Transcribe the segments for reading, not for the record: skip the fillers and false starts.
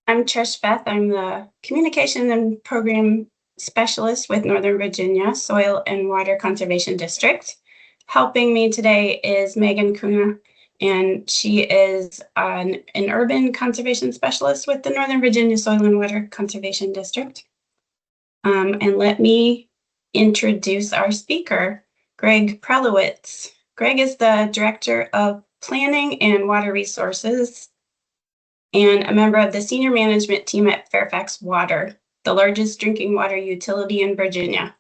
I'm Trish Beth. I'm the Communication and Program Specialist with Northern Virginia Soil and Water Conservation District. Helping me today is Megan Kuna, and she is an Urban Conservation Specialist with the Northern Virginia Soil and Water Conservation District. And let me introduce our speaker, Greg Prelewicz. Greg is the Director of Planning and Water Resources and a member of the senior management team at Fairfax Water, the largest drinking water utility in Virginia.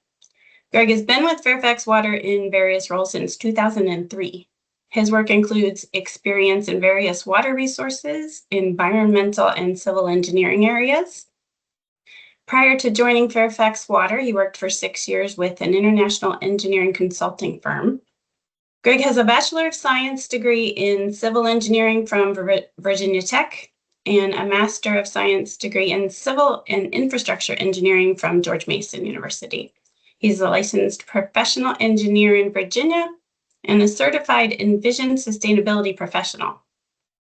Greg has been with Fairfax Water in various roles since 2003. His work includes experience in various water resources, environmental and civil engineering areas. Prior to joining Fairfax Water, he worked for 6 years with an international engineering consulting firm. Greg has a Bachelor of Science degree in civil engineering from Virginia Tech and a Master of Science degree in Civil and Infrastructure Engineering from George Mason University. He's a licensed professional engineer in Virginia and a certified Envision sustainability professional.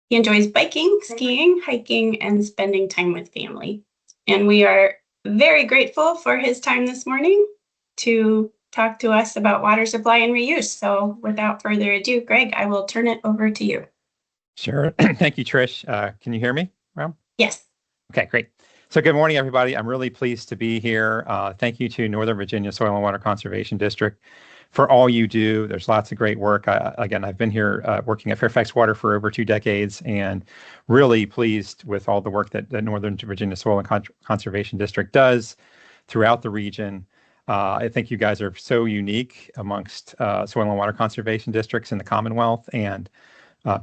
He enjoys biking, skiing, hiking, and spending time with family. And we are very grateful for his time this morning to talk to us about water supply and reuse. So without further ado, Greg, I will turn it over to you. Sure. Thank you, Trish. Can you hear me, Rob? Yes. Okay, great. So good morning, everybody. I'm really pleased to be here. Thank you to Northern Virginia Soil and Water Conservation District for all you do. There's lots of great work. Again, I've been here working at Fairfax Water for over 2 decades and really pleased with all the work that the Northern Virginia Soil and Conservation District does throughout the region. I think you guys are so unique amongst soil and water conservation districts in the Commonwealth and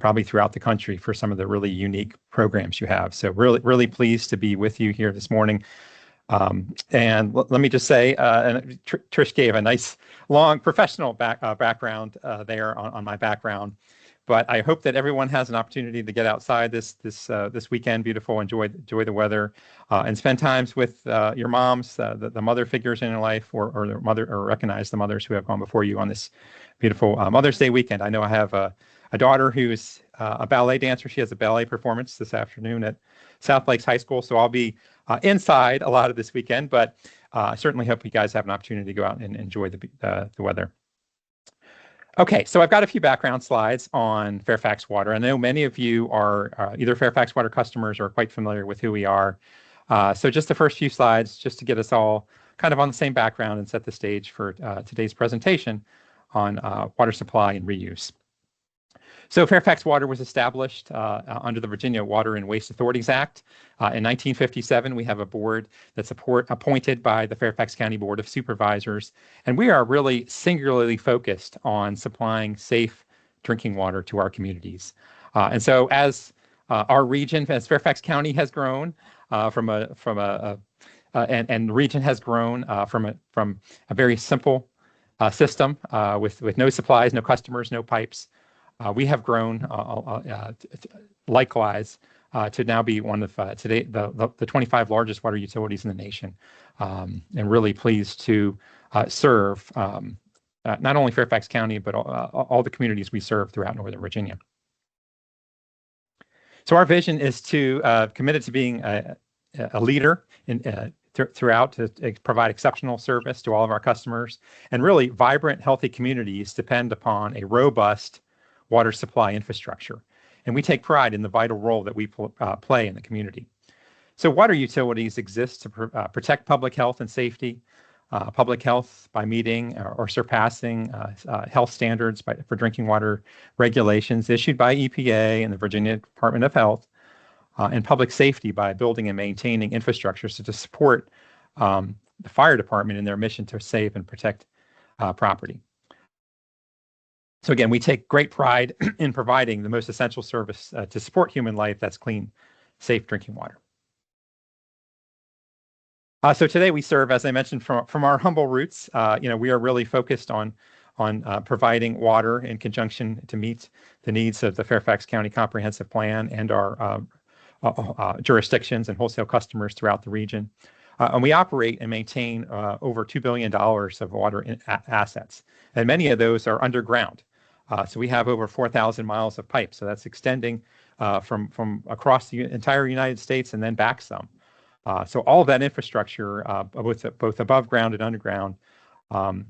probably throughout the country for some of the really unique programs you have. So really pleased to be with you here this morning. And let me just say, Trish gave a nice long professional background there on my background. But I hope that everyone has an opportunity to get outside this weekend, beautiful, enjoy the weather, and spend times with your moms, the mother figures in your life, or the mother, or recognize the mothers who have gone before you on this beautiful Mother's Day weekend. I know I have a daughter who's a ballet dancer. She has a ballet performance this afternoon at South Lakes High School, so I'll be inside a lot of this weekend. But I certainly hope you guys have an opportunity to go out and enjoy the weather. Okay, so I've got a few background slides on Fairfax Water. I know many of you are either Fairfax Water customers or quite familiar with who we are. So just the first few slides, just to get us all kind of on the same background and set the stage for today's presentation on water supply and reuse. So Fairfax Water was established under the Virginia Water and Waste Authorities Act. In 1957, we have a board that's appointed by the Fairfax County Board of Supervisors, and we are really singularly focused on supplying safe drinking water to our communities. And so as our region, as Fairfax County has grown and the region has grown from a very simple system with no supplies, no customers, no pipes, we have grown likewise to now be one of today the 25 largest water utilities in the nation, and really pleased to serve not only Fairfax County but all the communities we serve throughout Northern Virginia. So our vision is committed to being a leader throughout to provide exceptional service to all of our customers, and really vibrant, healthy communities depend upon a robust water supply infrastructure. And we take pride in the vital role that we play in the community. So water utilities exist to protect public health and safety, public health by meeting or surpassing health standards for drinking water regulations issued by EPA and the Virginia Department of Health, and public safety by building and maintaining infrastructure to support the fire department in their mission to save and protect property. So again, we take great pride in providing the most essential service to support human life, that's clean, safe drinking water. So today we serve, as I mentioned, from our humble roots. We are really focused on providing water in conjunction to meet the needs of the Fairfax County Comprehensive Plan and our jurisdictions and wholesale customers throughout the region. And we operate and maintain over $2 billion of water assets, and many of those are underground. So we have over 4,000 miles of pipe. So that's extending from across the entire United States and then back some. So all of that infrastructure, both above ground and underground,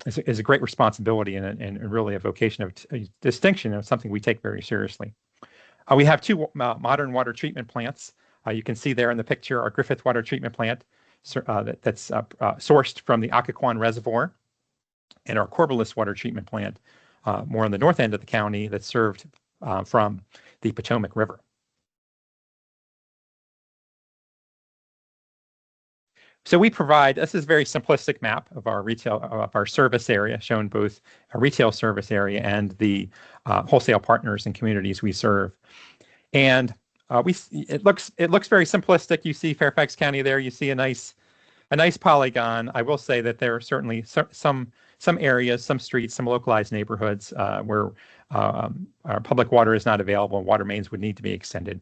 is a great responsibility and really a vocation of a distinction and something we take very seriously. We have two modern water treatment plants. You can see there in the picture our Griffith Water Treatment Plant that's sourced from the Occoquan Reservoir, and our Corvallis Water Treatment Plant more on the north end of the county that's served from the Potomac River. So we provide, this is a very simplistic map of our service area, showing both a retail service area and the wholesale partners and communities we serve. And it looks very simplistic. You see Fairfax County there. You see a nice polygon. I will say that there are certainly some areas, some streets, some localized neighborhoods where our public water is not available and water mains would need to be extended.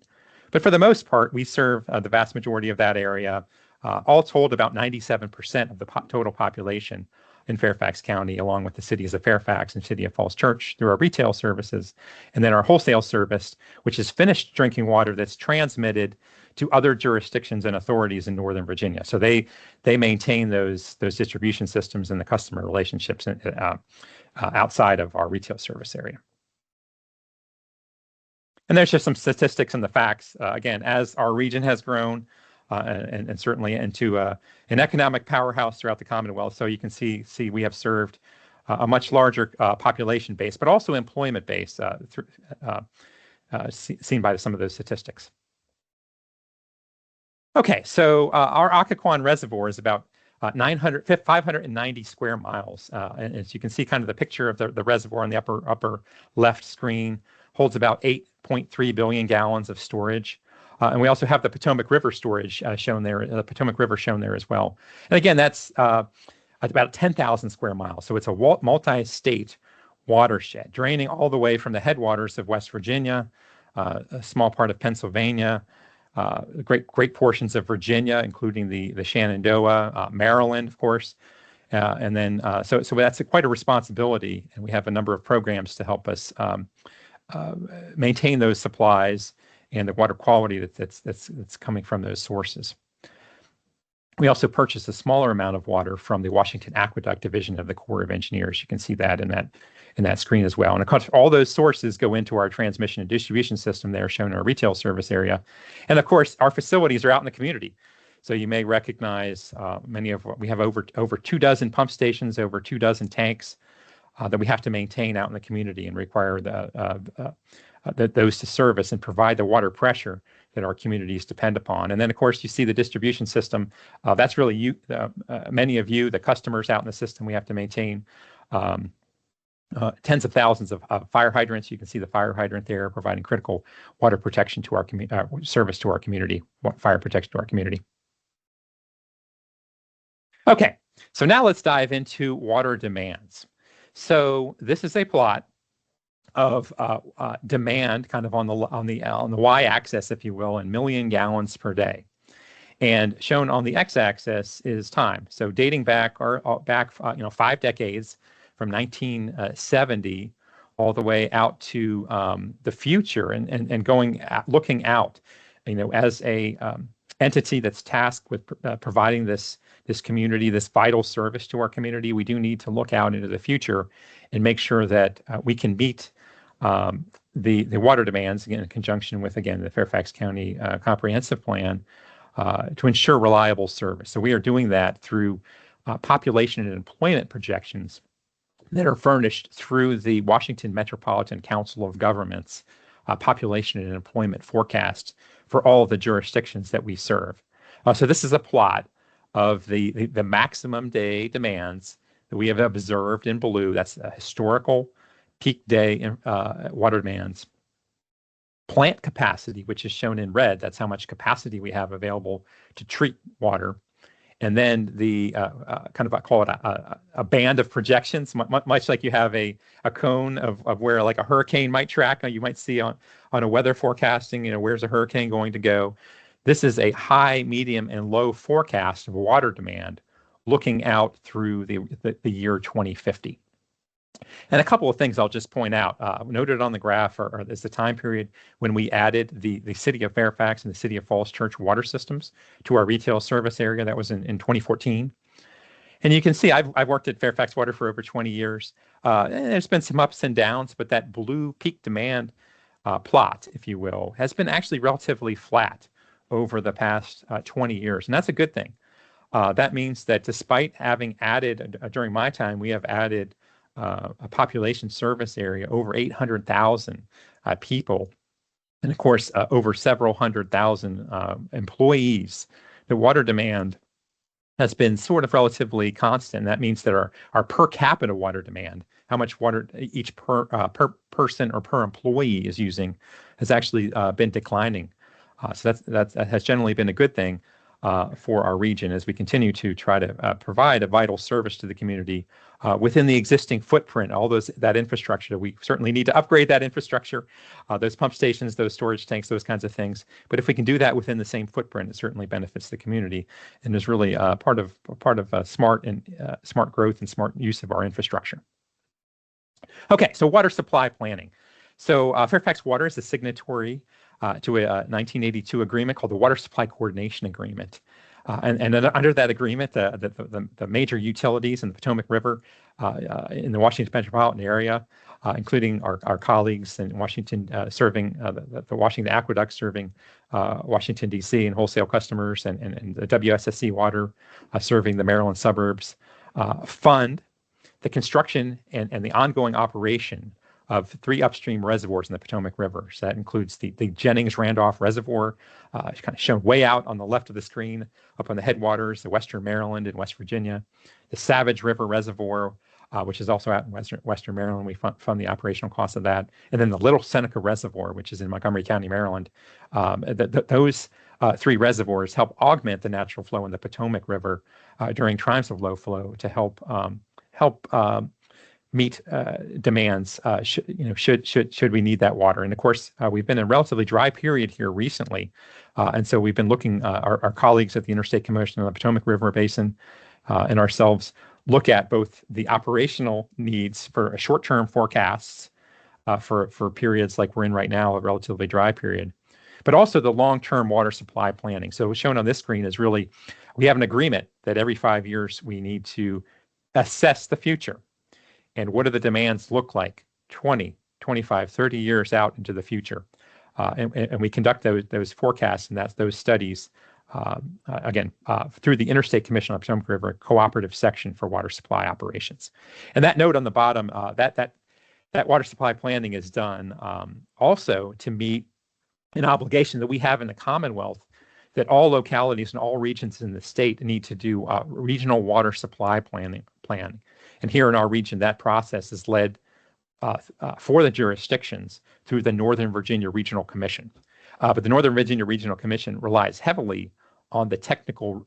But for the most part, we serve the vast majority of that area. All told, about 97% of the total population in Fairfax County, along with the cities of Fairfax and City of Falls Church, through our retail services, and then our wholesale service, which is finished drinking water that's transmitted to other jurisdictions and authorities in Northern Virginia. So they maintain those distribution systems and the customer relationships outside of our retail service area. And there's just some statistics and the facts. Again, as our region has grown, and certainly into an economic powerhouse throughout the Commonwealth. So you can see we have served a much larger population base, but also employment base, seen by some of those statistics. Okay, so our Occoquan Reservoir is about 590 square miles. And as you can see, kind of the picture of the reservoir on the upper left screen holds about 8.3 billion gallons of storage. And we also have the Potomac River storage shown there, the Potomac River shown there as well. And again, that's about 10,000 square miles. So it's a multi-state watershed, draining all the way from the headwaters of West Virginia, a small part of Pennsylvania, great portions of Virginia, including the Shenandoah, Maryland, of course. And then, so that's quite a responsibility. And we have a number of programs to help us maintain those supplies and the water quality that's coming from those sources. We also purchase a smaller amount of water from the Washington Aqueduct Division of the Corps of Engineers. You can see that in that screen as well. And of course, all those sources go into our transmission and distribution system there, shown in our retail service area. And of course, our facilities are out in the community. So you may recognize we have over 24 pump stations, over 24 tanks that we have to maintain out in the community and require those to service and provide the water pressure that our communities depend upon. And then, of course, you see the distribution system. That's really many of you, the customers out in the system. We have to maintain tens of thousands of fire hydrants. You can see the fire hydrant there, providing critical water protection to our service to our community, fire protection to our community. Okay, so now let's dive into water demands. So this is a plot of demand, kind of on the y-axis, if you will, in million gallons per day, and shown on the x-axis is time. So dating back 5 decades, from 1970 all the way out to the future, and looking out, as a entity that's tasked with providing this community, this vital service to our community. We do need to look out into the future and make sure that we can meet the water demands, again, in conjunction with, again, the Fairfax County Comprehensive Plan, to ensure reliable service. So we are doing that through population and employment projections that are furnished through the Washington Metropolitan Council of Governments population and employment forecast for all of the jurisdictions that we serve. So this is a plot of the maximum day demands that we have observed in blue. That's a historical peak day water demands. Plant capacity, which is shown in red, that's how much capacity we have available to treat water. And then the kind of, I call it a band of projections, much like you have a cone of where like a hurricane might track. You might see on a weather forecasting, where's a hurricane going to go? This is a high, medium, and low forecast of water demand looking out through the year 2050. And a couple of things I'll just point out. Noted on the graph is the time period when we added the city of Fairfax and the city of Falls Church water systems to our retail service area. That was in 2014. And you can see I've worked at Fairfax Water for over 20 years. And there's been some ups and downs, but that blue peak demand plot, if you will, has been actually relatively flat over the past 20 years. And that's a good thing. That means that despite having added, during my time, we have added a population service area over 800,000 people, and of course, over several 100,000 employees. The water demand has been sort of relatively constant. That means that our per capita water demand, how much water each per person or per employee is using, has actually been declining. So that has generally been a good thing for our region as we continue to try to provide a vital service to the community within the existing footprint. All that infrastructure, we certainly need to upgrade that infrastructure, those pump stations, those storage tanks, those kinds of things. But if we can do that within the same footprint, it certainly benefits the community and is really part of smart growth and smart use of our infrastructure. Okay, so water supply planning. So Fairfax Water is a signatory to a 1982 agreement called the Water Supply Coordination Agreement. And under that agreement, the major utilities in the Potomac River in the Washington metropolitan area, including our colleagues in Washington serving the Washington Aqueduct serving Washington, D.C. and wholesale customers, and the WSSC Water serving the Maryland suburbs, fund the construction and the ongoing operation of 3 upstream reservoirs in the Potomac River. So that includes the Jennings-Randolph Reservoir, kind of shown way out on the left of the screen, up on the headwaters, the Western Maryland and West Virginia, the Savage River Reservoir, which is also out in Western Maryland. We fund the operational costs of that. And then the Little Seneca Reservoir, which is in Montgomery County, Maryland. Those 3 reservoirs help augment the natural flow in the Potomac River during times of low flow to help meet demands should we need that water. And of course, we've been in a relatively dry period here recently. And so we've been looking, our colleagues at the Interstate Commission on the Potomac River Basin and ourselves look at both the operational needs for short-term forecasts for periods like we're in right now, a relatively dry period, but also the long-term water supply planning. So what's shown on this screen is really, we have an agreement that every 5 years we need to assess the future. And what do the demands look like 20, 25, 30 years out into the future? And we conduct those forecasts and those studies, through the Interstate Commission on the Potomac River Cooperative Section for Water Supply Operations. And that note on the bottom, that water supply planning is done also to meet an obligation that we have in the Commonwealth that all localities and all regions in the state need to do regional water supply planning. And here in our region, that process is led for the jurisdictions through the Northern Virginia Regional Commission. But the Northern Virginia Regional Commission relies heavily on the technical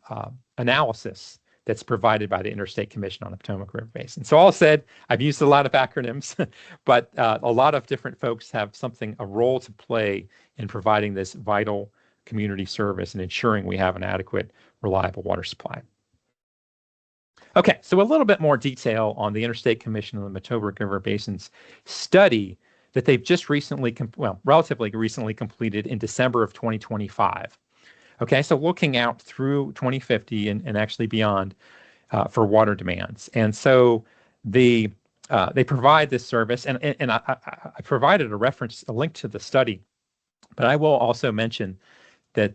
analysis that's provided by the Interstate Commission on the Potomac River Basin. So all said, I've used a lot of acronyms, but a lot of different folks have a role to play in providing this vital community service and ensuring we have an adequate, reliable water supply. Okay, so a little bit more detail on the Interstate Commission on the Potomac River Basin's study that they've just relatively recently completed in December of 2025. Okay, so looking out through 2050 and actually beyond for water demands. And so they provide this service, and I provided a link to the study, but I will also mention that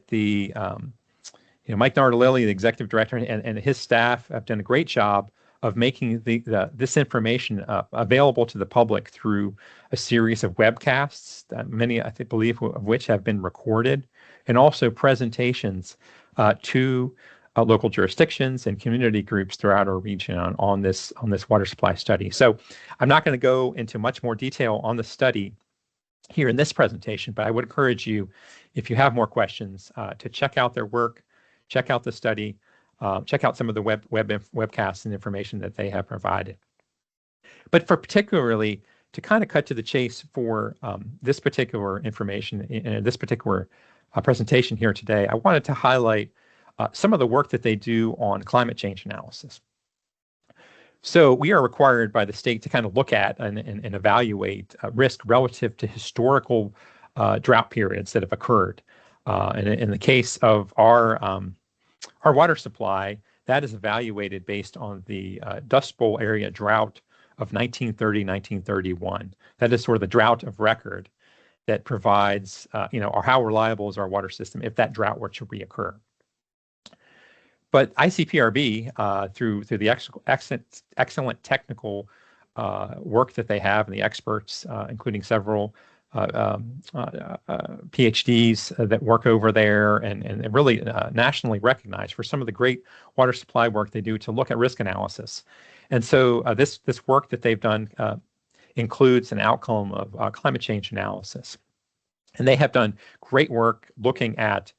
Mike Nardolilli, the executive director, and his staff have done a great job of making this information available to the public through a series of webcasts, many, I believe, of which have been recorded, and also presentations to local jurisdictions and community groups throughout our region on this water supply study. So I'm not going to go into much more detail on the study here in this presentation, but I would encourage you, if you have more questions, to check out their work, check out the study, check out some of the webcasts and information that they have provided. But particularly, to kind of cut to the chase for this particular information in this particular presentation here today, I wanted to highlight some of the work that they do on climate change analysis. So we are required by the state to kind of look at and evaluate risk relative to historical drought periods that have occurred. And in the case of our water supply, that is evaluated based on the Dust Bowl area drought of 1930-1931. That is sort of the drought of record that provides, or how reliable is our water system if that drought were to reoccur. But ICPRB, through the excellent technical work that they have and the experts, including several PhDs that work over there and really nationally recognized for some of the great water supply work they do to look at risk analysis. And so this work that they've done includes an outcome of climate change analysis. And they have done great work looking at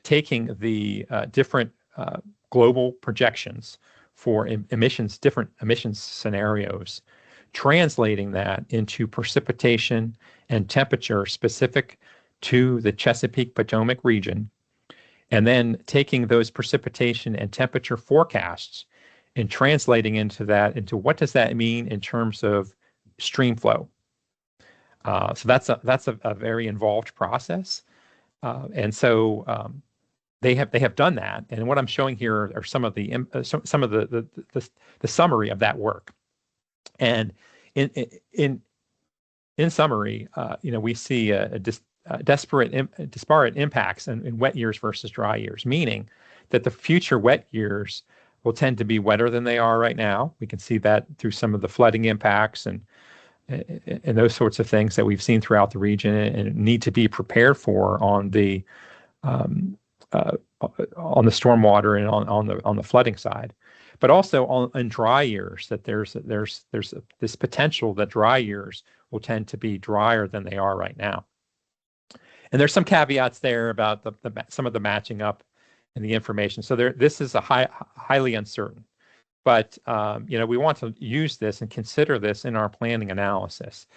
taking the different global projections for different emissions scenarios, translating that into precipitation and temperature specific to the Chesapeake Potomac region, and then taking those precipitation and temperature forecasts and translating into what does that mean in terms of stream flow. So that's a very involved process, and so they have done that. And what I'm showing here are some of the summary of that work. And in summary, we see disparate impacts in wet years versus dry years, meaning that the future wet years will tend to be wetter than they are right now. We can see that through some of the flooding impacts and those sorts of things that we've seen throughout the region and need to be prepared for on the stormwater and on the flooding side. But also in dry years, that there's this potential that dry years will tend to be drier than they are right now. And there's some caveats there about some of the matching up and the information. So this is highly uncertain. But we want to use this and consider this in our planning analysis.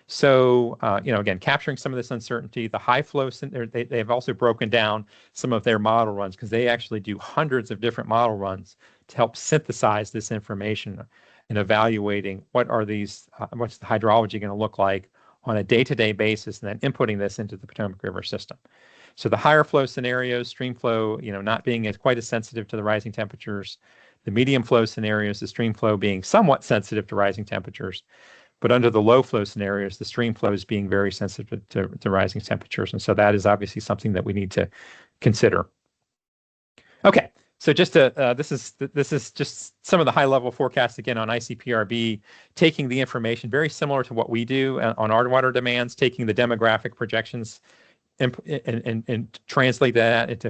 So, again, capturing some of this uncertainty, the high flow, they've also broken down some of their model runs because they actually do hundreds of different model runs to help synthesize this information and evaluating what's the hydrology going to look like on a day-to-day basis, and then inputting this into the Potomac River system. So the higher flow scenarios, stream flow, not being quite as sensitive to the rising temperatures. The medium flow scenarios, the stream flow being somewhat sensitive to rising temperatures. But under the low flow scenarios, the stream flow is being very sensitive to rising temperatures. And so that is obviously something that we need to consider. Okay, so just this is just some of the high level forecasts again on ICPRB, taking the information very similar to what we do on our water demands, taking the demographic projections and translate that into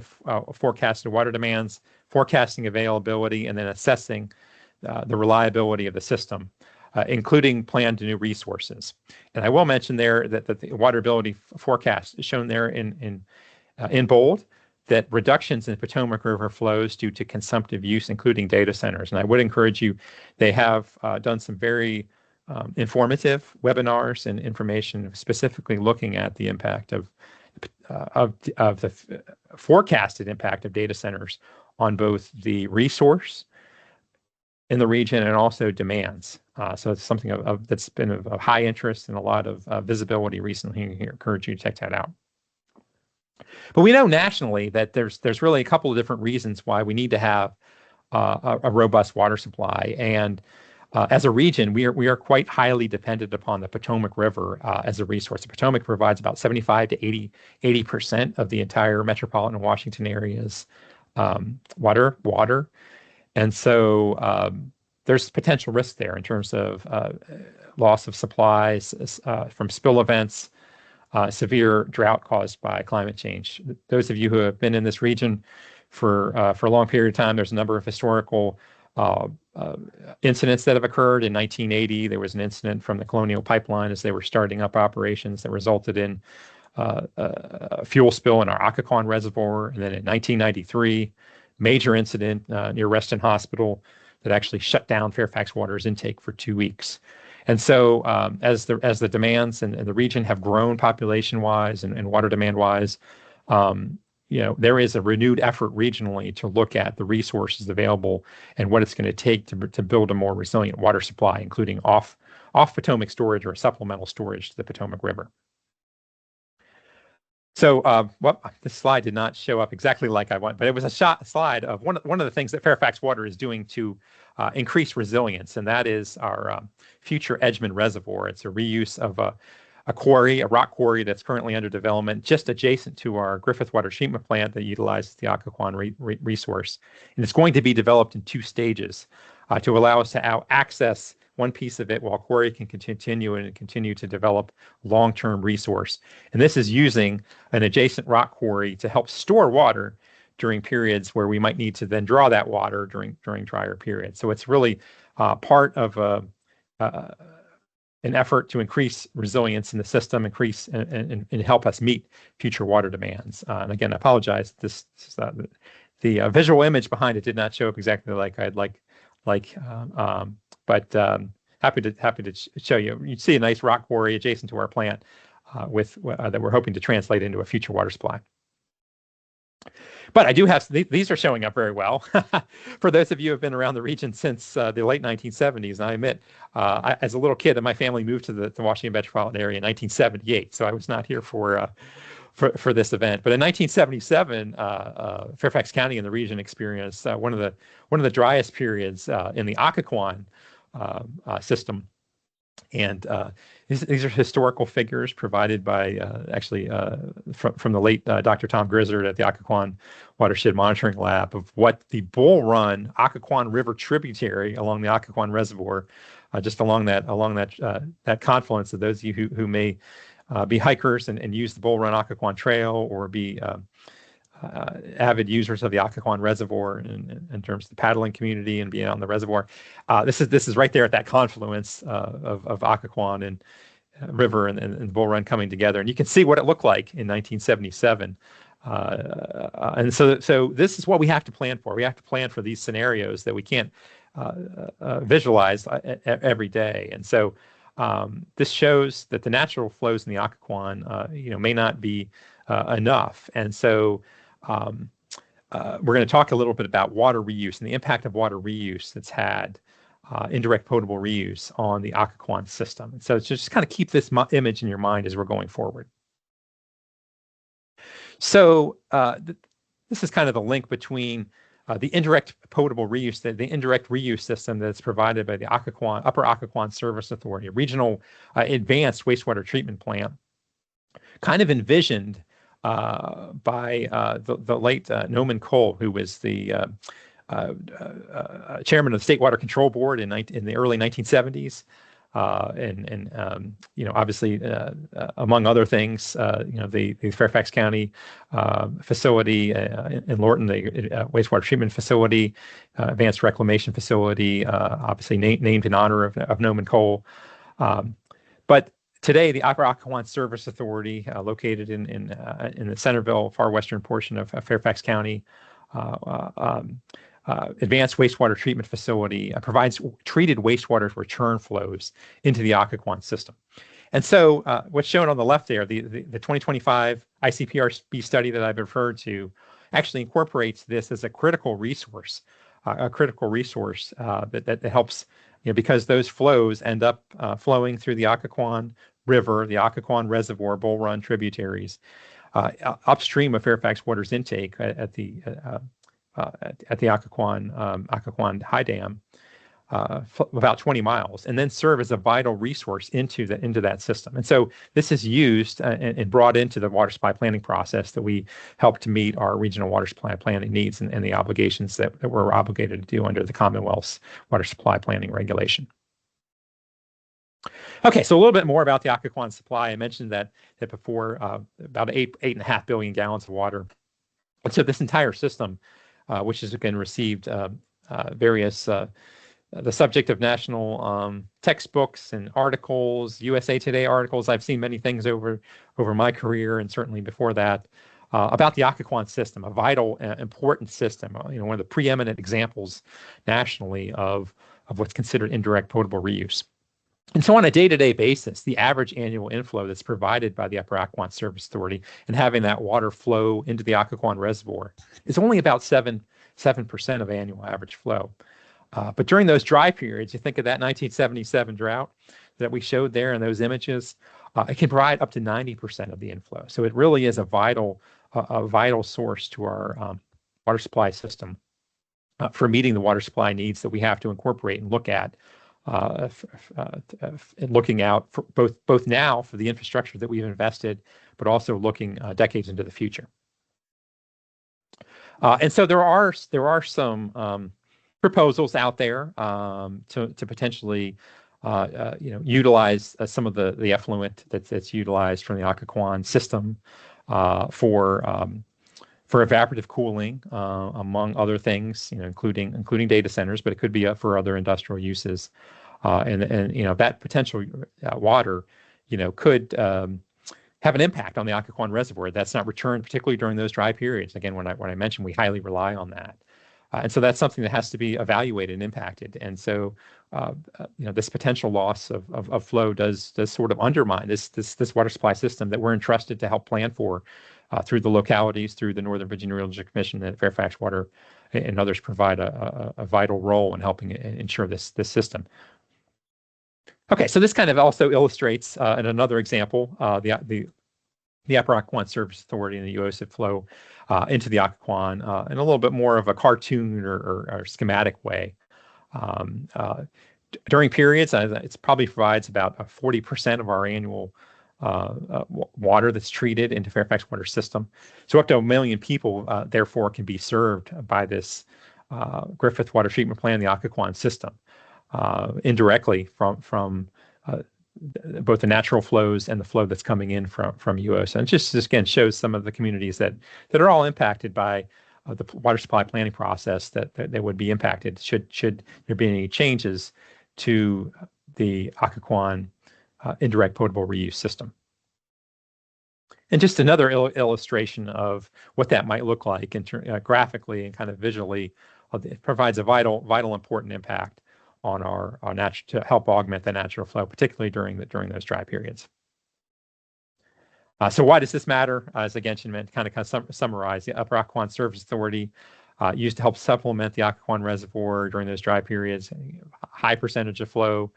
forecasted water demands, forecasting availability, and then assessing the reliability of the system. Including planned new resources. And I will mention there that the waterability forecast is shown there in bold, that reductions in Potomac River flows due to consumptive use, including data centers. And I would encourage you, they have done some very informative webinars and information specifically looking at the impact of the forecasted impact of data centers on both the resource in the region and also demands. So it's something that's been of high interest and a lot of visibility recently. I encourage you to check that out. But we know nationally that there's really a couple of different reasons why we need to have a robust water supply. And as a region, we are quite highly dependent upon the Potomac River as a resource. The Potomac provides about 75 to 80% of the entire metropolitan Washington area's water. And so there's potential risk there in terms of loss of supplies from spill events, severe drought caused by climate change. Those of you who have been in this region for a long period of time, there's a number of historical incidents that have occurred. In 1980, there was an incident from the Colonial Pipeline as they were starting up operations that resulted in a fuel spill in our Occoquan reservoir. And then in 1993, major incident near Reston Hospital that actually shut down Fairfax Water's intake for 2 weeks. And so as the demands and the region have grown population-wise and water demand-wise, there is a renewed effort regionally to look at the resources available and what it's going to take to build a more resilient water supply, including off Potomac storage or supplemental storage to the Potomac River. So, this slide did not show up exactly like I want, but it was a slide of one of the things that Fairfax Water is doing to increase resilience, and that is our future Edgemond Reservoir. It's a reuse of a rock quarry that's currently under development just adjacent to our Griffith Water Treatment Plant that utilizes the Occoquan resource. And it's going to be developed in 2 stages to allow us to access one piece of it while quarry can continue to develop long-term resource. And this is using an adjacent rock quarry to help store water during periods where we might need to then draw that water during drier periods. So it's really part of an effort to increase resilience in the system, increase and help us meet future water demands. And again, I apologize. The visual image behind it did not show up exactly like I'd like, but happy to show you. You see a nice rock quarry adjacent to our plant that we're hoping to translate into a future water supply. But I do have, these are showing up very well. For those of you who have been around the region since the late 1970s, and I admit, as a little kid, my family moved to the Washington metropolitan area in 1978, so I was not here for this event. But in 1977, Fairfax County and the region experienced one of the driest periods in the Occoquan system. And these are historical figures provided by from the late Dr. Tom Grizzard at the Occoquan Watershed Monitoring Lab of what the Bull Run Occoquan River tributary along the Occoquan Reservoir, just along that confluence of those of you who may be hikers and use the Bull Run Occoquan Trail, or be avid users of the Occoquan Reservoir in terms of the paddling community and being out in the reservoir. This is right there at that confluence of Occoquan and River and Bull Run coming together, and you can see what it looked like in 1977. And so this is what we have to plan for. We have to plan for these scenarios that we can't visualize every day. And so this shows that the natural flows in the Occoquan, may not be enough. And so we're going to talk a little bit about water reuse and the impact of water reuse that's had, indirect potable reuse on the Occoquan system. And so just kind of keep this image in your mind as we're going forward. So this is kind of the link between the indirect potable reuse, the indirect reuse system that's provided by the Upper Occoquan Service Authority, a regional advanced wastewater treatment plant, kind of envisioned by the late Noman Cole, who was the chairman of the State Water Control Board in the early 1970s. Obviously, among other things, the Fairfax County facility in Lorton, the wastewater treatment facility, advanced reclamation facility, obviously named in honor of Noman Cole. But today, the Upper Occoquan Service Authority, located in the Centerville, far western portion of Fairfax County, advanced wastewater treatment facility, provides treated wastewater return flows into the Occoquan system. And so what's shown on the left there, the 2025 ICPRB study that I've referred to, actually incorporates this as a critical resource, that helps, because those flows end up flowing through the Occoquan River, the Occoquan Reservoir, Bull Run tributaries, upstream of Fairfax Water's intake at the Occoquan High Dam, about 20 miles, and then serve as a vital resource into that system. And so this is used and brought into the water supply planning process that we help to meet our regional water supply planning needs and the obligations that we're obligated to do under the Commonwealth's water supply planning regulation. Okay, so a little bit more about the Occoquan supply. I mentioned that before, about 8.5 billion gallons of water. And so this entire system, which has again received various, the subject of national textbooks and articles, USA Today articles. I've seen many things over my career and certainly before that about the Occoquan system, a vital, important system. One of the preeminent examples nationally of what's considered indirect potable reuse. And so on a day-to-day basis, the average annual inflow that's provided by the Upper Occoquan Service Authority and having that water flow into the Occoquan Reservoir is only about 7% of annual average flow. But during those dry periods, you think of that 1977 drought that we showed there in those images, it can provide up to 90% of the inflow. So it really is a vital source to our water supply system for meeting the water supply needs that we have to incorporate and look at, looking out for both now for the infrastructure that we've invested, but also looking decades into the future. And so there are some proposals out there to potentially utilize some of the effluent that's utilized from the Occoquan system for evaporative cooling, among other things, including data centers, but it could be for other industrial uses, and that potential water, could have an impact on the Occoquan Reservoir that's not returned, particularly during those dry periods. Again, when I mentioned we highly rely on that. And so that's something that has to be evaluated and impacted. And so, this potential loss of flow does sort of undermine this water supply system that we're entrusted to help plan for through the localities, through the Northern Virginia Regional Commission, and Fairfax Water and others provide a vital role in helping ensure this system. Okay, so this kind of also illustrates in another example the Upper Occoquan Service Authority and the UOSIP flow into the Occoquan in a little bit more of a cartoon or schematic way. During periods, it probably provides about 40% of our annual water that's treated into Fairfax Water System. So up to 1 million people, therefore, can be served by this Griffith Water Treatment Plant, the Occoquan system, indirectly from both the natural flows and the flow that's coming in from UOS. And just again shows some of the communities that are all impacted by the water supply planning process that would be impacted should there be any changes to the Occoquan indirect potable reuse system. And just another illustration of what that might look like graphically and kind of visually, it provides a vital important impact on our to help augment the natural flow, particularly during those dry periods. So why does this matter? As I mentioned, kind of summarize, the Upper Occoquan Service Authority used to help supplement the Occoquan Reservoir during those dry periods. High percentage of flow,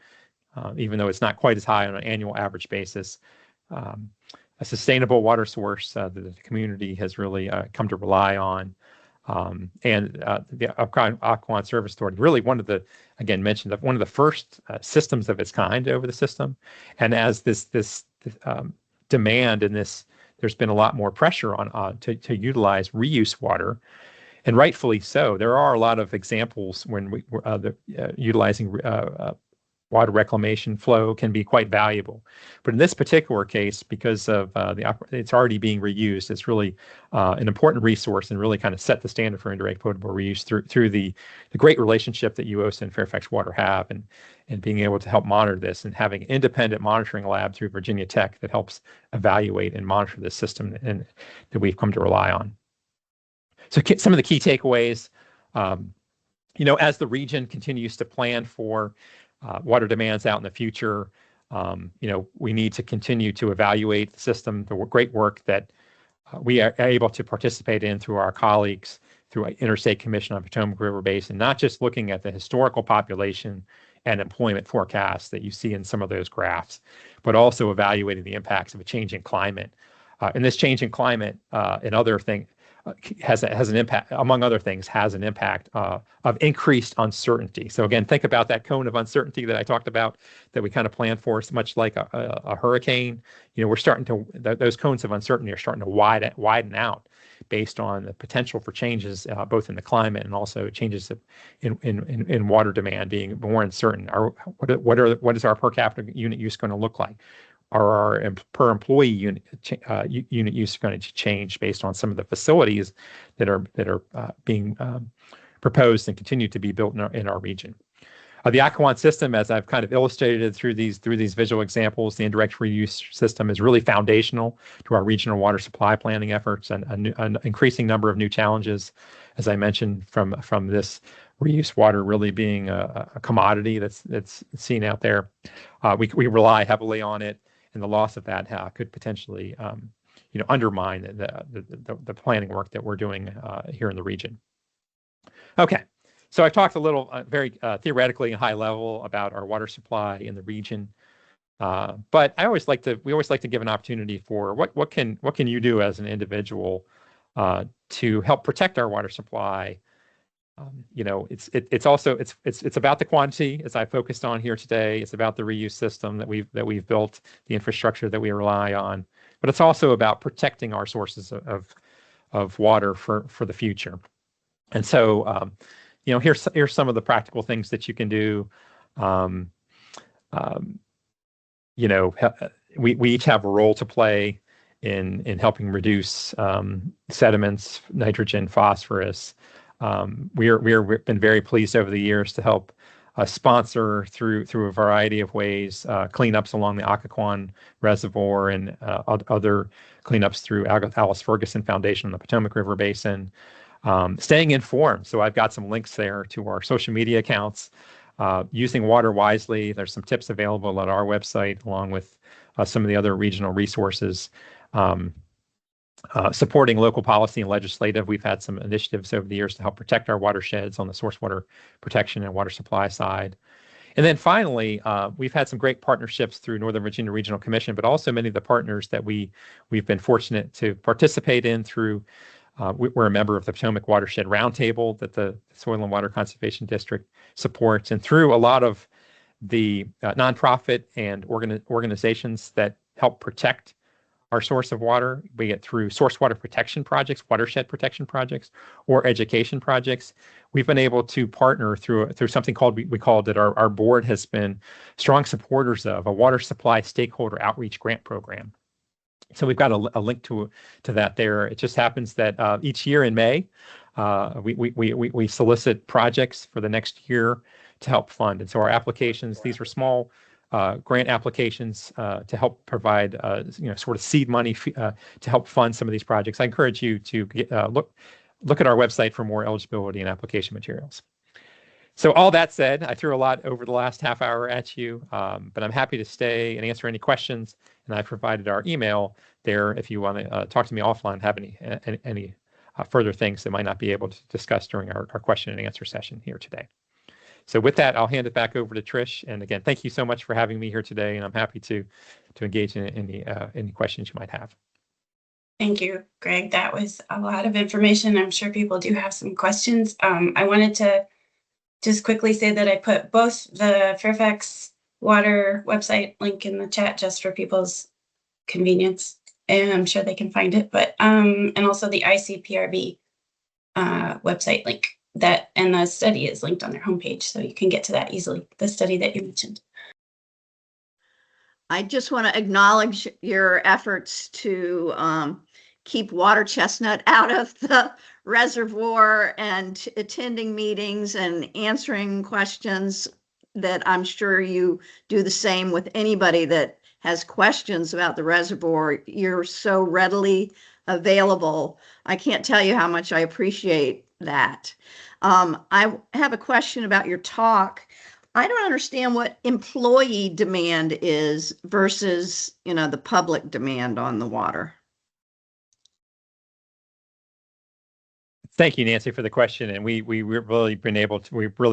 even though it's not quite as high on an annual average basis. A sustainable water source that the community has really come to rely on. And the Occoquan Service Authority, really one of the first systems of its kind over the system. And as this demand in this, there's been a lot more pressure on to utilize reuse water, and rightfully so. There are a lot of examples when utilizing water reclamation flow can be quite valuable. But in this particular case, because of it's already being reused, it's really an important resource and really kind of set the standard for indirect potable reuse through the great relationship that UOSA and Fairfax Water have, and being able to help monitor this and having an independent monitoring lab through Virginia Tech that helps evaluate and monitor this system and that we've come to rely on. So some of the key takeaways, as the region continues to plan for water demands out in the future, we need to continue to evaluate the system, the great work that we are able to participate in through our colleagues, through Interstate Commission on Potomac River Basin, not just looking at the historical population and employment forecasts that you see in some of those graphs, but also evaluating the impacts of a changing climate. And this changing climate and other things has an impact, among other things, has an impact of increased uncertainty. So again, think about that cone of uncertainty that I talked about that we kind of plan for, so much like a hurricane. We're starting to, those cones of uncertainty are starting to widen out based on the potential for changes both in the climate and also changes in water demand being more uncertain. What is our per capita unit use going to look like? Are our per employee unit use going to change based on some of the facilities that are being proposed and continue to be built in our region? The Occoquan system, as I've kind of illustrated through these visual examples, the indirect reuse system is really foundational to our regional water supply planning efforts, and an increasing number of new challenges, as I mentioned, from this reuse water really being a commodity that's seen out there. We rely heavily on it, and the loss of that could potentially undermine the planning work that we're doing here in the region. Okay, so I've talked a little very theoretically and high level about our water supply in the region. But we always like to give an opportunity for what can you do as an individual to help protect our water supply. It's also about the quantity, as I focused on here today. It's about the reuse system that we've built, the infrastructure that we rely on, but it's also about protecting our sources of water for the future. And so, here's some of the practical things that you can do. We each have a role to play in helping reduce sediments, nitrogen, phosphorus. We've been very pleased over the years to help sponsor through a variety of ways cleanups along the Occoquan Reservoir and other cleanups through Alice Ferguson Foundation in the Potomac River Basin. Staying informed. So I've got some links there to our social media accounts. Using water wisely. There's some tips available on our website, along with some of the other regional resources. Supporting local policy and legislative. We've had some initiatives over the years to help protect our watersheds on the source water protection and water supply side. And then finally, we've had some great partnerships through Northern Virginia Regional Commission, but also many of the partners that we've been fortunate to participate in through. We're a member of the Potomac Watershed Roundtable that the Soil and Water Conservation District supports, and through a lot of the nonprofit and organizations that help protect our source of water, be it through source water protection projects, watershed protection projects, or education projects. We've been able to partner through something called, we called it, our board has been strong supporters of a water supply stakeholder outreach grant program. So we've got a link to that there. It just happens that each year in May, we solicit projects for the next year to help fund. And so our applications, these are small grant applications to help provide sort of seed money to help fund some of these projects. I encourage you to look at our website for more eligibility and application materials. So all that said, I threw a lot over the last half hour at you, but I'm happy to stay and answer any questions. And I provided our email there if you want to talk to me offline, have any further things that might not be able to discuss during our question and answer session here today. So with that, I'll hand it back over to Trish. And again, thank you so much for having me here today. And I'm happy to engage in any questions you might have. Thank you, Greg. That was a lot of information. I'm sure people do have some questions. I wanted to just quickly say that I put both the Fairfax Water website link in the chat just for people's convenience, and I'm sure they can find it, but and also the ICPRB website link, and the study is linked on their homepage, so you can get to that easily, the study that you mentioned. I just want to acknowledge your efforts to keep water chestnut out of the reservoir and attending meetings and answering questions, that I'm sure you do the same with anybody that has questions about the reservoir. You're so readily available. I can't tell you how much I appreciate that. I have a question about your talk. I don't understand what employee demand is versus, the public demand on the water. Thank you, Nancy, for the question. And we really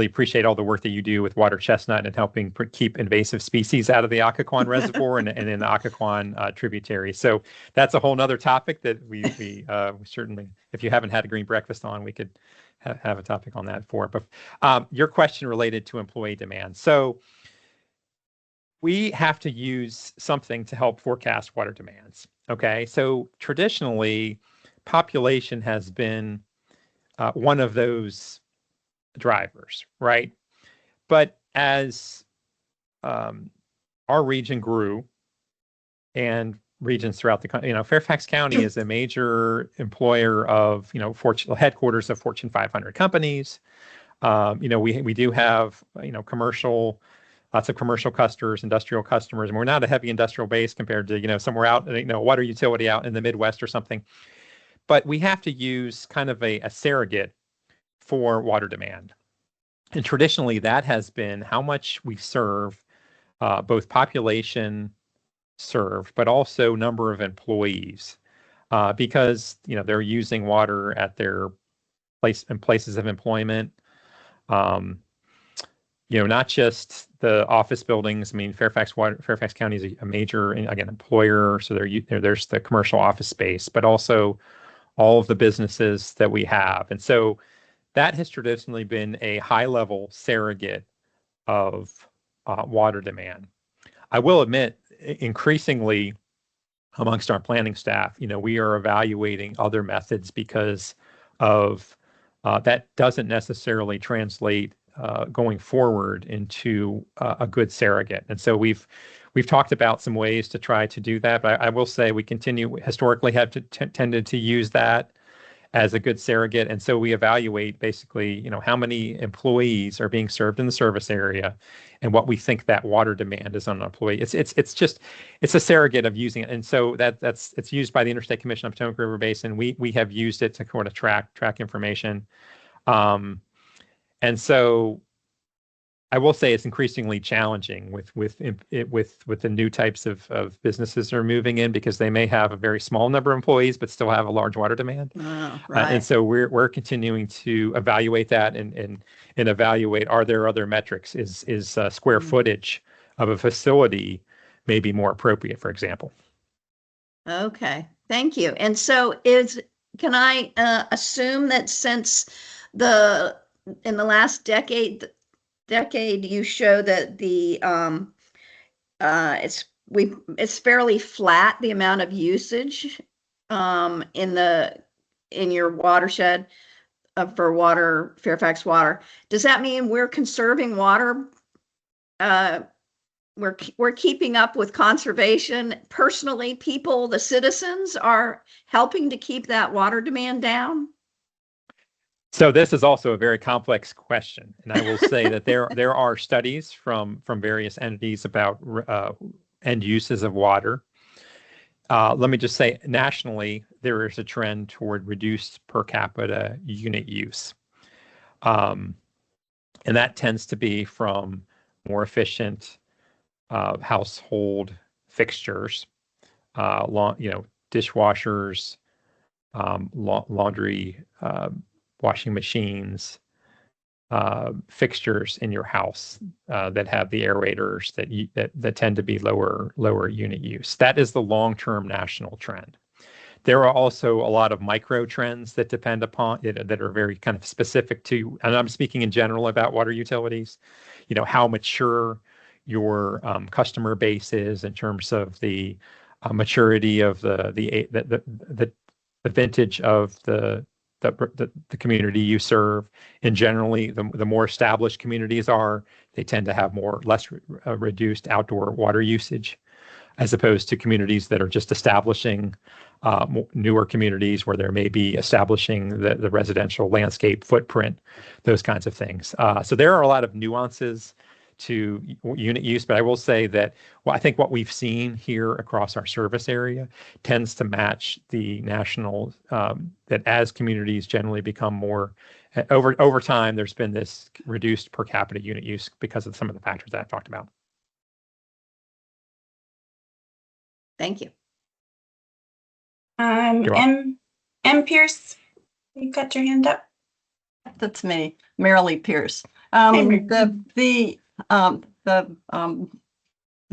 appreciate all the work that you do with water chestnut and helping keep invasive species out of the Occoquan Reservoir and in the Occoquan tributary. So that's a whole nother topic that we certainly, if you haven't had a green breakfast on, we could have a topic on that for. But your question related to employee demand. So we have to use something to help forecast water demands. Okay, so traditionally, population has been one of those drivers, right? But as our region grew and regions throughout the country, Fairfax County is a major employer of, headquarters of Fortune 500 companies. We do have, lots of commercial customers, industrial customers, and we're not a heavy industrial base compared to, somewhere out, water utility out in the Midwest or something. But we have to use kind of a surrogate for water demand. And traditionally, that has been how much we serve, both population served, but also number of employees, because they're using water at their places of employment. Not just the office buildings. I mean, Fairfax County is a major, again, employer, so there's the commercial office space, but also all of the businesses that we have, and so that has traditionally been a high-level surrogate of water demand. I will admit, increasingly amongst our planning staff, we are evaluating other methods because of that doesn't necessarily translate going forward into a good surrogate. And so we've talked about some ways to try to do that, but I will say we historically have tended to use that as a good surrogate. And so we evaluate basically, how many employees are being served in the service area and what we think that water demand is on an employee. It's a surrogate of using it. And so it's used by the Interstate Commission on Potomac River Basin. We have used it to kind of track information. And so I will say it's increasingly challenging with the new types of businesses that are moving in, because they may have a very small number of employees but still have a large water demand. Oh, right. And so we're continuing to evaluate that and evaluate, are there other metrics? Is square footage of a facility maybe more appropriate, for example? Okay, thank you. And so can I assume that since in the last decade you show that it's fairly flat, the amount of usage in your watershed for Fairfax Water. Does that mean we're conserving water? We're keeping up with conservation. Personally, the citizens are helping to keep that water demand down? So this is also a very complex question, and I will say that there are studies from various entities about end uses of water. Let me just say, nationally, there is a trend toward reduced per capita unit use, and that tends to be from more efficient household fixtures, dishwashers, laundry. Washing machines, fixtures in your house that have the aerators that tend to be lower unit use. That is the long-term national trend. There are also a lot of micro trends that depend upon that are very kind of specific to, and I'm speaking in general about water utilities. How mature your customer base is in terms of the maturity of the vintage of the community you serve. And generally, the more established communities are, they tend to have less reduced outdoor water usage, as opposed to communities that are just establishing, newer communities where there may be establishing the residential landscape footprint, those kinds of things. So there are a lot of nuances to unit use, but I will say that I think what we've seen here across our service area tends to match the national, that as communities generally become more, over time, there's been this reduced per capita unit use because of some of the factors that I've talked about. Thank you. M. Pierce, you got your hand up. That's me, Marilee Pierce. The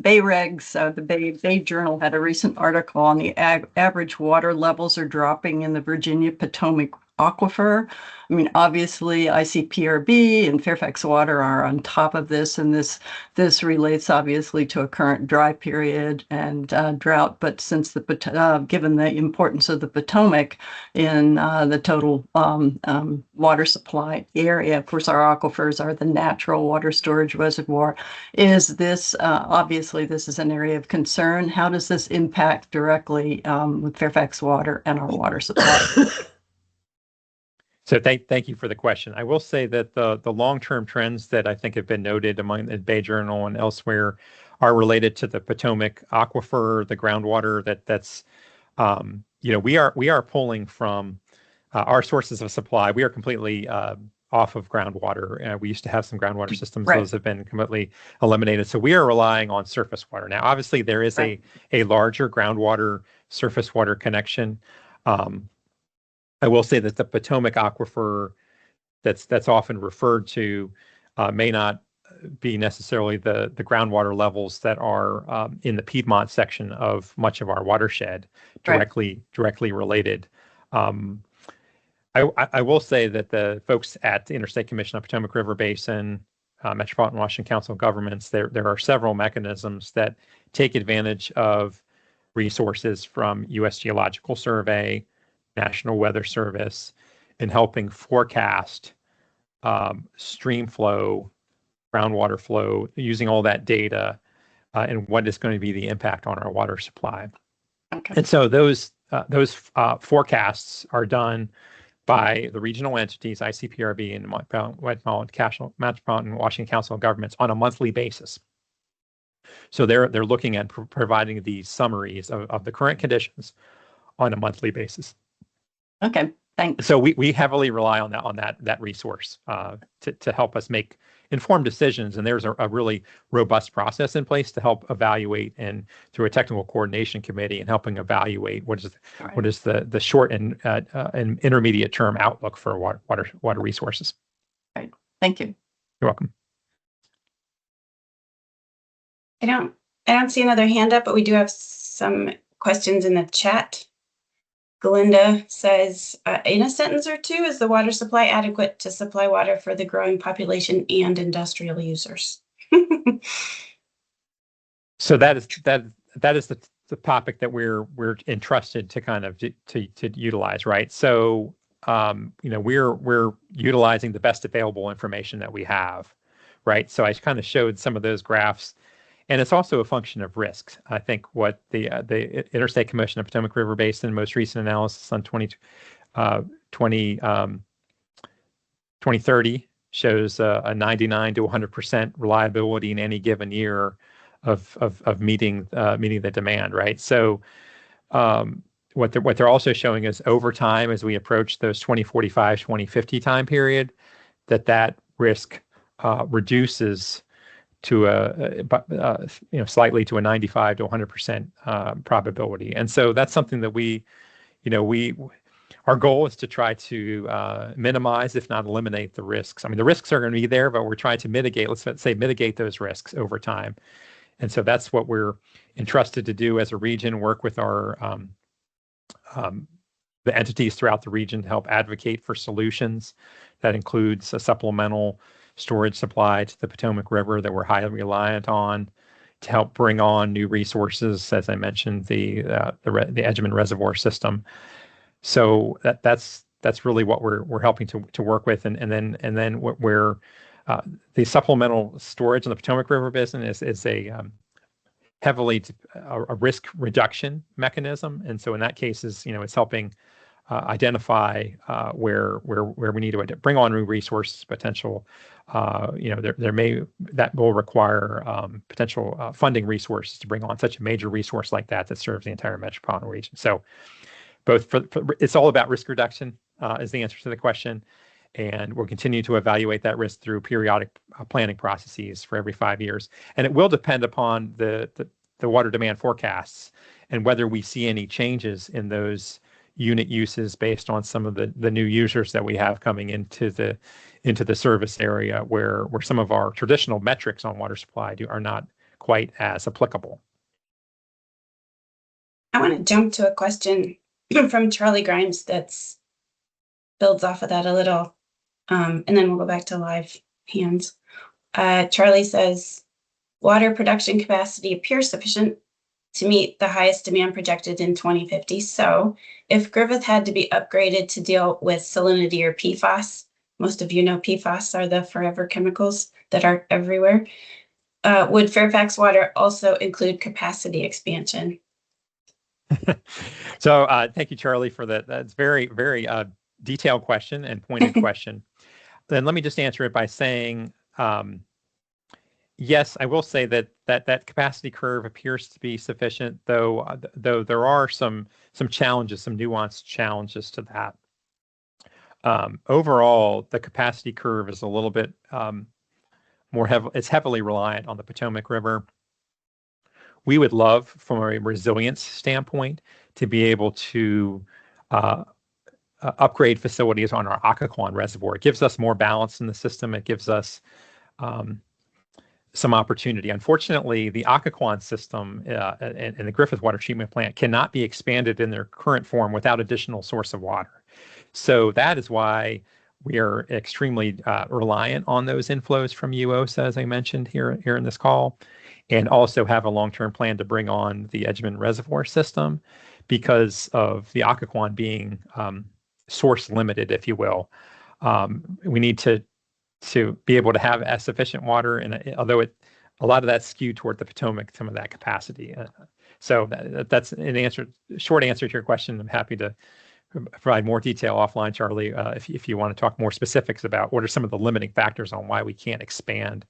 Bay Regs, the Bay Journal had a recent article on the average water levels are dropping in the Virginia Potomac aquifer. I mean, obviously ICPRB and Fairfax Water are on top of this, and this relates obviously to a current dry period and drought. But since given the importance of the Potomac in the total water supply area, of course, our aquifers are the natural water storage reservoir. Is this obviously this is an area of concern? How does this impact directly with Fairfax Water and our water supply? So thank you for the question. I will say that the long-term trends that I think have been noted among the Bay Journal and elsewhere are related to the Potomac aquifer, the groundwater that's we are pulling from our sources of supply. We are completely off of groundwater. We used to have some groundwater systems; Right. those have been completely eliminated. So we are relying on surface water now. Obviously, there is a larger groundwater surface water connection. I will say that the Potomac aquifer that's often referred to may not be necessarily the groundwater levels that are in the Piedmont section of much of our watershed directly related. I will say that the folks at the Interstate Commission of Potomac River Basin, Metropolitan Washington Council of Governments, there are several mechanisms that take advantage of resources from U.S. Geological Survey, National Weather Service, in helping forecast stream flow, groundwater flow, using all that data and what is going to be the impact on our water supply. Okay. And so those forecasts are done by the regional entities, ICPRB and Metropolitan Washington Council of Governments, on a monthly basis. So they're looking at providing these summaries of the current conditions on a monthly basis. Okay, thanks. So we heavily rely on that resource to help us make informed decisions. And there's a really robust process in place to help evaluate, and through a technical coordination committee, and helping evaluate what is the short and intermediate term outlook for water resources. Right. Thank you. You're welcome. I don't see another hand up, but we do have some questions in the chat. Glinda says, in a sentence or two, is the water supply adequate to supply water for the growing population and industrial users? So that is the topic that we're entrusted to kind of to utilize, right? So we're utilizing the best available information that we have, right? So I kind of showed some of those graphs. And it's also a function of risks. I think what the Interstate Commission of Potomac River Basin most recent analysis on 2030 shows a 99 to 100% reliability in any given year of meeting the demand, right? So what they're also showing is over time, as we approach those 2045, 2050 time period, that risk reduces to slightly to a 95 to 100% probability. And so that's something that our goal is to try to minimize, if not eliminate, the risks. I mean, the risks are going to be there, but we're trying to mitigate, let's say, mitigate those risks over time. And so that's what we're entrusted to do as a region, work with our the entities throughout the region to help advocate for solutions. That includes a supplemental storage supply to the Potomac River that we're highly reliant on, to help bring on new resources, as I mentioned, the Edgemond Reservoir system. So that's really what we're helping to work with, and then what we're the supplemental storage in the Potomac River Basin is a heavily a risk reduction mechanism, and so in that case it's helping identify where we need to bring on new resources potential. That will require potential funding resources to bring on such a major resource like that serves the entire metropolitan region. So both it's all about risk reduction is the answer to the question. And we'll continue to evaluate that risk through periodic planning processes for every 5 years. And it will depend upon the water demand forecasts and whether we see any changes in those unit uses based on some of the new users that we have coming into the service area, where some of our traditional metrics on water supply are not quite as applicable. I want to jump to a question from Charlie Grimes that's builds off of that a little, and then we'll go back to live hands. Charlie says, water production capacity appears sufficient to meet the highest demand projected in 2050. So if Griffith had to be upgraded to deal with salinity or PFAS, most of you know PFAS are the forever chemicals that are everywhere, would Fairfax Water also include capacity expansion? So thank you, Charlie, for that. That's very, very detailed question and pointed question. Then let me just answer it by saying, yes, I will say that capacity curve appears to be sufficient, though there are some challenges, some nuanced challenges to that. overall, the capacity curve is a little bit it's heavily reliant on the Potomac River. We would love, from a resilience standpoint, to be able to upgrade facilities on our Occoquan reservoir. It gives us more balance in the system. It gives us some opportunity. Unfortunately, the Occoquan system and the Griffith Water Treatment Plant cannot be expanded in their current form without additional source of water. So that is why we are extremely reliant on those inflows from UOSA, as I mentioned here in this call, and also have a long-term plan to bring on the Edgemond Reservoir system because of the Occoquan being source limited, if you will. We need to be able to have sufficient water, and although a lot of that's skewed toward the Potomac, some of that capacity. So that's an short answer to your question. I'm happy to provide more detail offline, Charlie, if you want to talk more specifics about what are some of the limiting factors on why we can't expand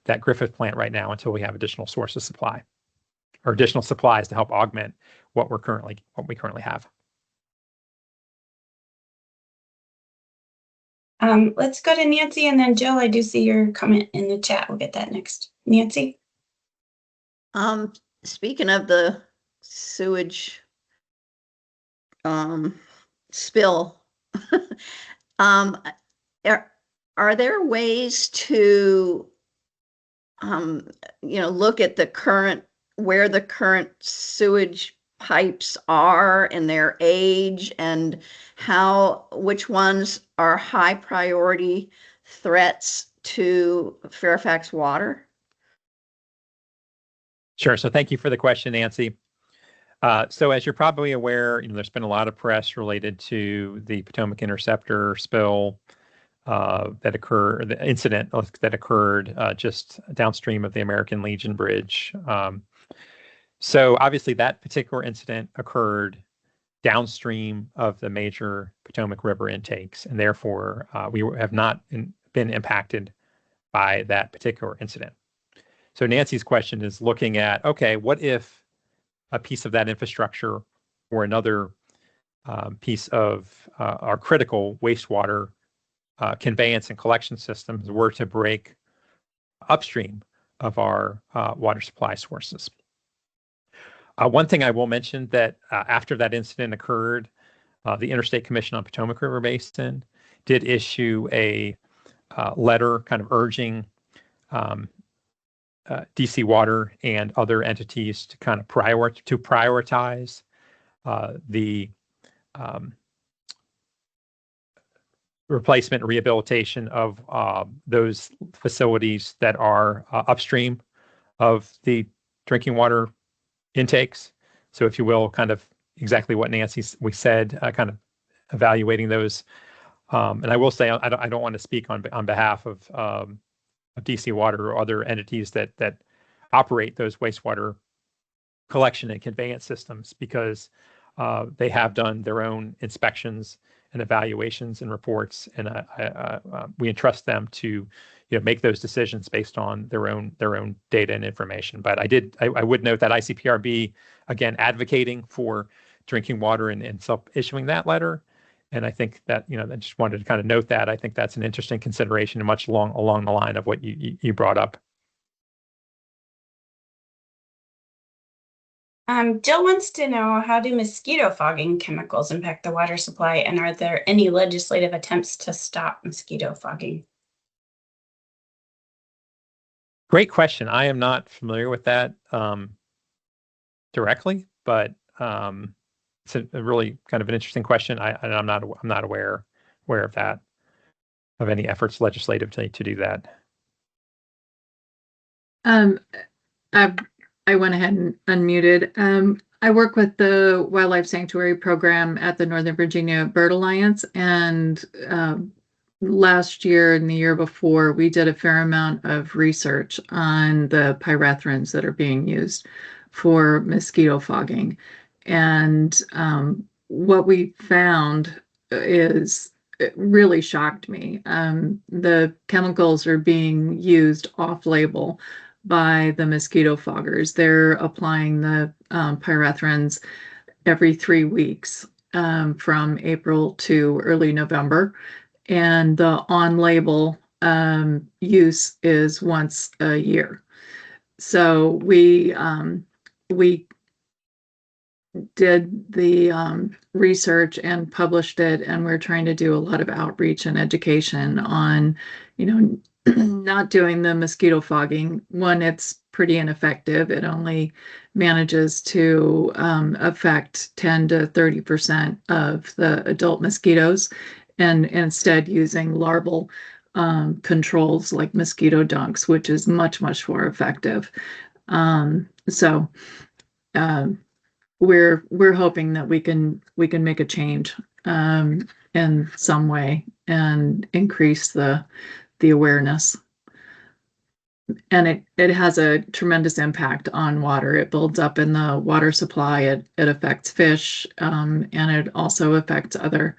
that Griffith plant right now until we have additional sources of supply or additional supplies to help augment what we currently have. Let's go to Nancy, and then Jill, I do see your comment in the chat. We'll get that next. Nancy? Speaking of the sewage spill, are there ways to look at where the current sewage pipes are and their age, and which ones are high priority threats to Fairfax Water? Sure. So thank you for the question, Nancy. So as you're probably aware, there's been a lot of press related to the Potomac Interceptor spill the incident that occurred just downstream of the American Legion Bridge. So obviously that particular incident occurred downstream of the major Potomac River intakes, and therefore we have not been impacted by that particular incident. So Nancy's question is looking at, okay, what if a piece of that infrastructure or another piece of our critical wastewater conveyance and collection systems were to break upstream of our water supply sources? One thing I will mention that after that incident occurred, the Interstate Commission on Potomac River Basin did issue a letter kind of urging DC Water and other entities to kind of prioritize the replacement and rehabilitation of those facilities that are upstream of the drinking water intakes. So if you will, kind of exactly what we said, kind of evaluating those. And I will say, I don't want to speak on behalf of DC Water or other entities that operate those wastewater collection and conveyance systems, because they have done their own inspections and evaluations and reports, and we entrust them to make those decisions based on their own data and information. But I would note that ICPRB, again, advocating for drinking water and self-issuing that letter. And I think that, I just wanted to kind of note that. I think that's an interesting consideration and much along the line of what you brought up. Jill wants to know, how do mosquito fogging chemicals impact the water supply, and are there any legislative attempts to stop mosquito fogging? Great question. I am not familiar with that directly, but it's a really kind of an interesting question. I'm not aware of that, of any efforts legislatively to do that. I went ahead and unmuted. I work with the Wildlife Sanctuary Program at the Northern Virginia Bird Alliance, and last year and the year before, we did a fair amount of research on the pyrethrins that are being used for mosquito fogging. And what we found it really shocked me. The chemicals are being used off-label by the mosquito foggers. They're applying the pyrethrins every 3 weeks. from April to early November. And the on-label use is once a year. So we did the research and published it, and we're trying to do a lot of outreach and education on, not doing the mosquito fogging. One, it's pretty ineffective. It only manages to affect 10 to 30% of the adult mosquitoes, and instead using larval controls like mosquito dunks, which is much, much more effective. So we're hoping that we can make a change in some way and increase the awareness. And it has a tremendous impact on water. It builds up in the water supply. It affects fish, and it also affects other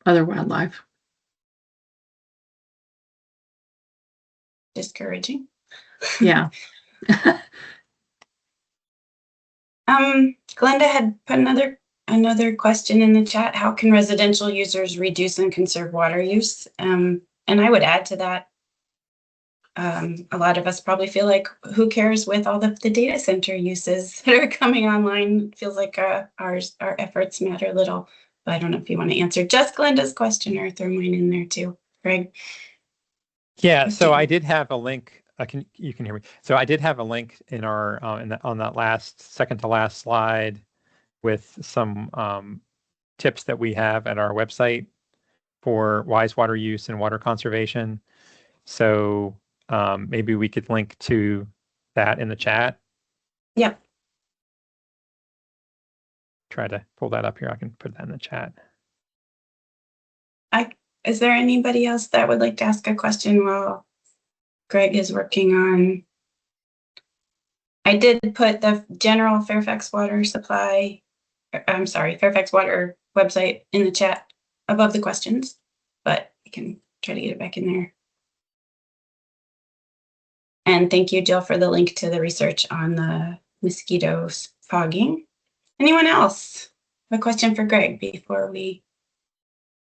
wildlife. Discouraging. Yeah. Glenda had put another question in the chat. How can residential users reduce and conserve water use? And I would add to that, a lot of us probably feel like, who cares with all the data center uses that are coming online? It feels like our efforts matter little. But I don't know if you want to answer just Glenda's question or throw mine in there too, Greg. Yeah, so I did have a link. You can hear me. So I did have a link in our on that second to last slide with some tips that we have at our website for wise water use and water conservation. So maybe we could link to that in the chat. Yep. Try to pull that up here. I can put that in the chat. Is there anybody else that would like to ask a question while Greg is working on? I did put the general Fairfax Water supply, Fairfax Water website in the chat above the questions, but we can try to get it back in there. And thank you, Jill, for the link to the research on the mosquito fogging. Anyone else have a question for Greg before we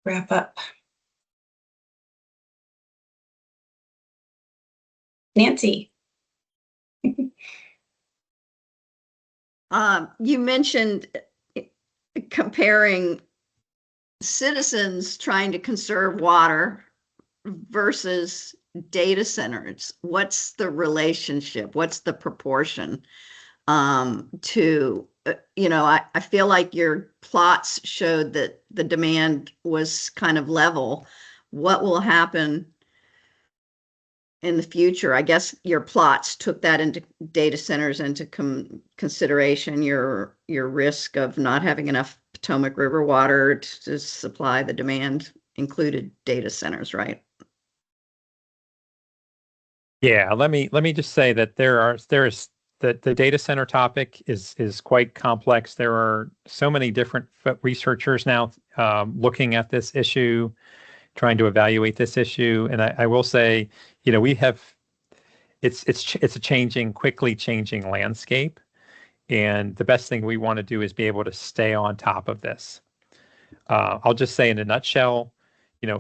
wrap up? Nancy. You mentioned comparing citizens trying to conserve water versus data centers. What's the relationship? What's the proportion to, I feel like your plots showed that the demand was kind of level. What will happen in the future? I guess your plots took that into data centers into consideration, your risk of not having enough Potomac River water to supply the demand included data centers, right? Yeah, let me just say that there is the data center topic is quite complex. There are so many different researchers now looking at this issue, trying to evaluate this issue. And I will say, we have it's a quickly changing landscape. And the best thing we want to do is be able to stay on top of this. I'll just say in a nutshell,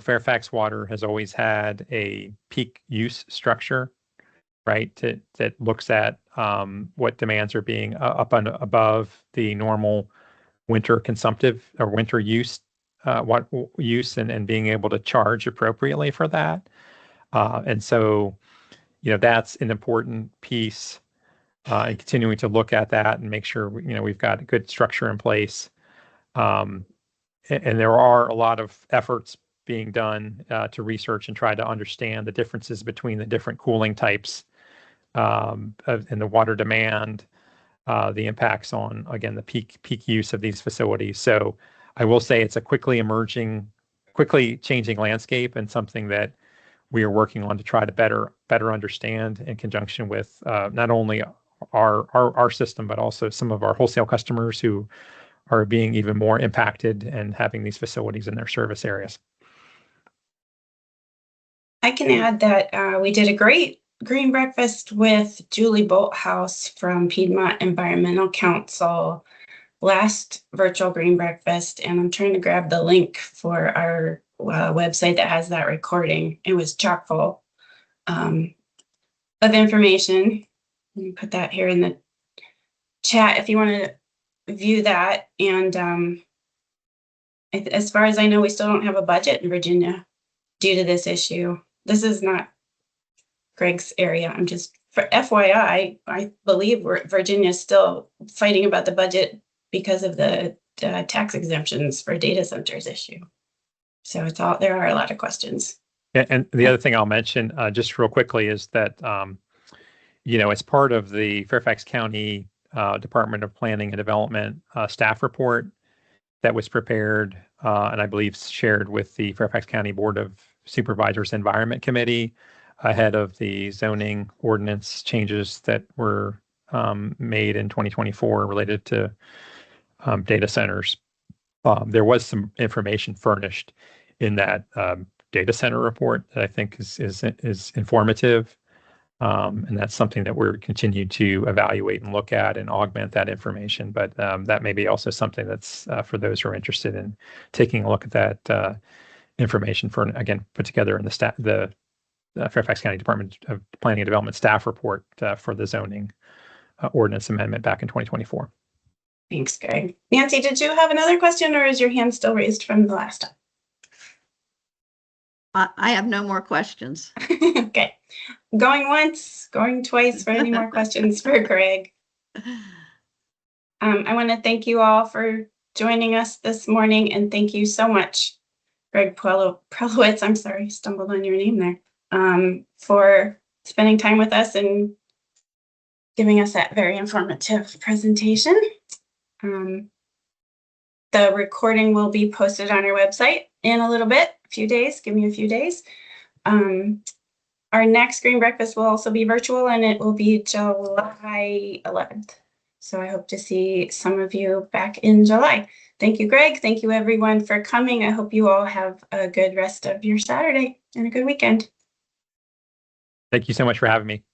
Fairfax Water has always had a peak use structure, right? That looks at what demands are being up and above the normal winter consumptive or winter use, and being able to charge appropriately for that. And so, that's an important piece, and continuing to look at that and make sure, we've got a good structure in place. And there are a lot of efforts being done to research and try to understand the differences between the different cooling types and the water demand, the impacts on, again, the peak use of these facilities. So I will say it's a quickly changing landscape, and something that we are working on to try to better understand in conjunction with not only our system, but also some of our wholesale customers who are being even more impacted and having these facilities in their service areas. I can add that we did a great green breakfast with Julie Bolthouse from Piedmont Environmental Council last virtual green breakfast, and I'm trying to grab the link for our website that has that recording. It was chock full of information. Let me put that here in the chat if you want to view that. And as far as I know, we still don't have a budget in Virginia due to this issue. This is not Greg's area. I'm just, for FYI, I believe Virginia is still fighting about the budget because of the tax exemptions for data centers issue. So there are a lot of questions. And the other thing I'll mention just real quickly is that, as part of the Fairfax County Department of Planning and Development staff report that was prepared and I believe shared with the Fairfax County Board of Supervisors Environment Committee ahead of the zoning ordinance changes that were made in 2024 related to data centers. There was some information furnished in that data center report that I think is informative. And that's something that we're continue to evaluate and look at and augment that information. But that may be also something that's for those who are interested in taking a look at that information for, again, put together in the Fairfax County Department of Planning and Development staff report for the zoning ordinance amendment back in 2024. Thanks, Greg. Nancy, did you have another question, or is your hand still raised from the last time? I have no more questions. Okay. Going once, going twice for any more questions for Greg. I want to thank you all for joining us this morning, and thank you so much, Greg Prelewicz, I'm sorry, stumbled on your name there, for spending time with us and giving us that very informative presentation. The recording will be posted on our website in a little bit, a few days, give me a few days. Our next Green Breakfast will also be virtual, and it will be July 11th. So I hope to see some of you back in July. Thank you, Greg. Thank you, everyone, for coming. I hope you all have a good rest of your Saturday and a good weekend. Thank you so much for having me.